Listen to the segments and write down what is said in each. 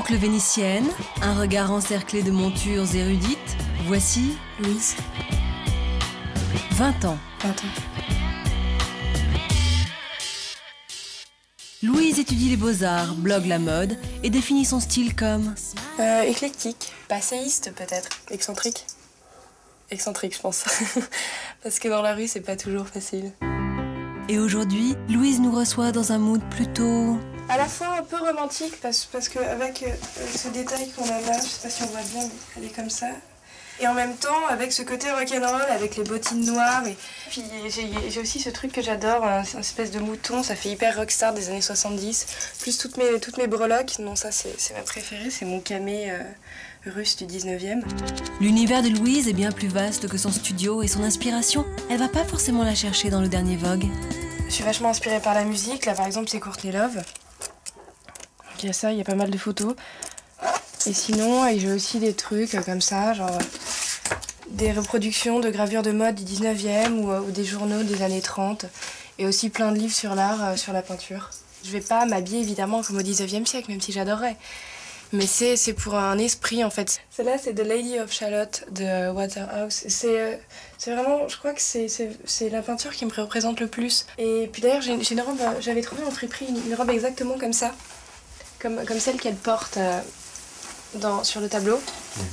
boucles vénitiennes, un regard encerclé de montures érudites, voici Louise. 20 ans. 20 ans. Louise étudie les beaux-arts, blogue la mode et définit son style comme... Éclectique. Passéiste peut-être. Excentrique. Excentrique je pense. Parce que dans la rue c'est pas toujours facile. Et aujourd'hui, Louise nous reçoit dans un mood plutôt... À la fois un peu romantique parce qu'avec ce détail qu'on a là, je sais pas si on voit bien, mais elle est comme ça. Et en même temps, avec ce côté rock'n'roll, avec les bottines noires. Et puis j'ai aussi ce truc que j'adore, c'est une espèce de mouton, ça fait hyper rockstar des années 70. Plus toutes mes breloques, non ça c'est ma préférée, c'est mon camé russe du 19e. L'univers de Louise est bien plus vaste que son studio et son inspiration. Elle va pas forcément la chercher dans le dernier Vogue. Je suis vachement inspirée par la musique, là par exemple c'est Courtney Love. Il y a ça, il y a pas mal de photos. Et sinon, j'ai aussi des trucs comme ça, genre des reproductions de gravures de mode du 19e ou des journaux des années 30. Et aussi plein de livres sur l'art, sur la peinture. Je vais pas m'habiller évidemment comme au 19e siècle, même si j'adorerais. Mais c'est pour un esprit en fait. Celle-là, c'est The Lady of Shalott de Waterhouse. C'est vraiment, je crois que c'est la peinture qui me représente le plus. Et puis d'ailleurs, j'ai une robe, j'avais trouvé en friperie une robe exactement comme ça. Comme celle qu'elle porte sur le tableau,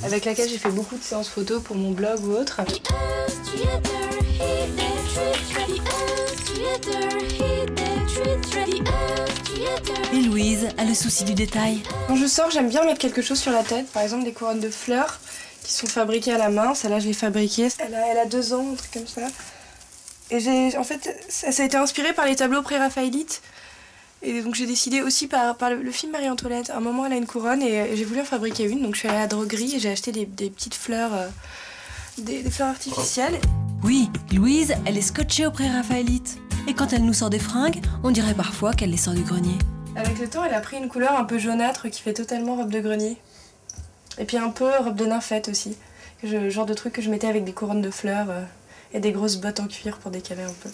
avec laquelle j'ai fait beaucoup de séances photos pour mon blog ou autre. Et Louise a le souci du détail. Quand je sors, j'aime bien mettre quelque chose sur la tête, par exemple des couronnes de fleurs qui sont fabriquées à la main. Celle-là, je l'ai fabriquée. Elle a 2 ans, un truc comme ça. Et en fait, ça a été inspiré par les tableaux pré-raphaélites. Et donc j'ai décidé aussi par le film Marie-Antoinette. À un moment, elle a une couronne et j'ai voulu en fabriquer une. Donc je suis allée à la droguerie et j'ai acheté des petites fleurs, des fleurs artificielles. Oui, Louise, elle est scotchée au pré-raphaélite. Et quand elle nous sort des fringues, on dirait parfois qu'elle les sort du grenier. Avec le temps, elle a pris une couleur un peu jaunâtre qui fait totalement robe de grenier. Et puis un peu robe de nymphette aussi. Genre de truc que je mettais avec des couronnes de fleurs et des grosses bottes en cuir pour décaler un peu.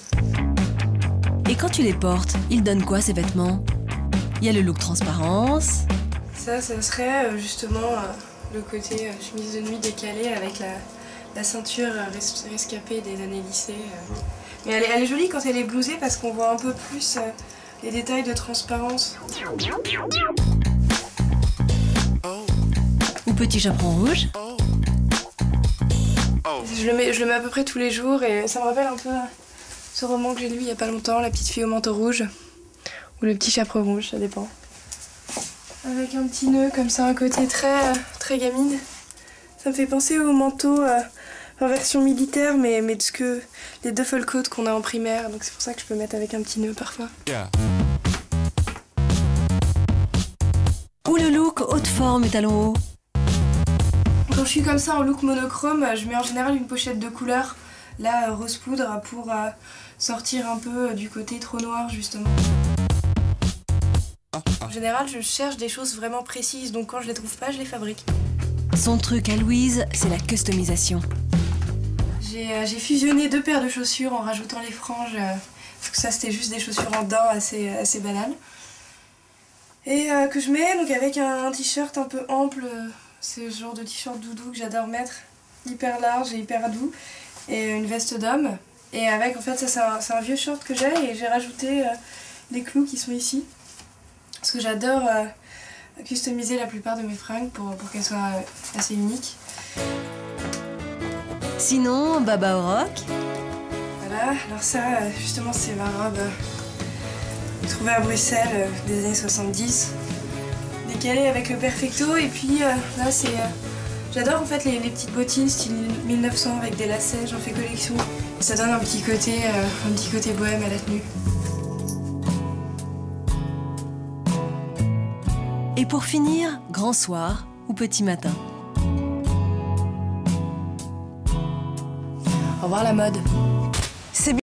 Et quand tu les portes, ils donnent quoi ces vêtements? Il y a le look transparence. Ça serait justement le côté chemise de nuit décalée avec la ceinture rescapée des années lycée. Mais elle est jolie quand elle est blousée parce qu'on voit un peu plus les détails de transparence. Ou petit chaperon rouge. Je le mets à peu près tous les jours et ça me rappelle un peu ce roman que j'ai lu il y a pas longtemps, La petite fille au manteau rouge, ou Le petit chaperon rouge, ça dépend. Avec un petit nœud comme ça, un côté très gamine. Ça me fait penser au manteau en version militaire, mais de ce que les duffel coats qu'on a en primaire, donc c'est pour ça que je peux mettre avec un petit nœud parfois. Yeah. Ou le look haute forme et talons hauts. Quand je suis comme ça en look monochrome, je mets en général une pochette de couleur, là rose poudre, pour sortir un peu du côté trop noir justement. En général, je cherche des choses vraiment précises, donc quand je les trouve pas, je les fabrique. Son truc à Louise, c'est la customisation. J'ai fusionné 2 paires de chaussures en rajoutant les franges, parce que ça c'était juste des chaussures en daim assez banales. Et que je mets donc avec un t-shirt un peu ample, c'est le genre de t-shirt doudou que j'adore mettre, hyper large et hyper doux, et une veste d'homme. Et avec, en fait, ça c'est un vieux short que j'ai et j'ai rajouté des clous qui sont ici. Parce que j'adore customiser la plupart de mes fringues pour qu'elles soient assez uniques. Sinon, baba au rock. Voilà, alors ça, justement, c'est ma robe trouvée à Bruxelles des années 70. Décalée avec le perfecto, et puis là, c'est... J'adore en fait les petites bottines style 1900 avec des lacets, j'en fais collection. Ça donne un petit côté bohème à la tenue. Et pour finir, grand soir ou petit matin. Au revoir la mode.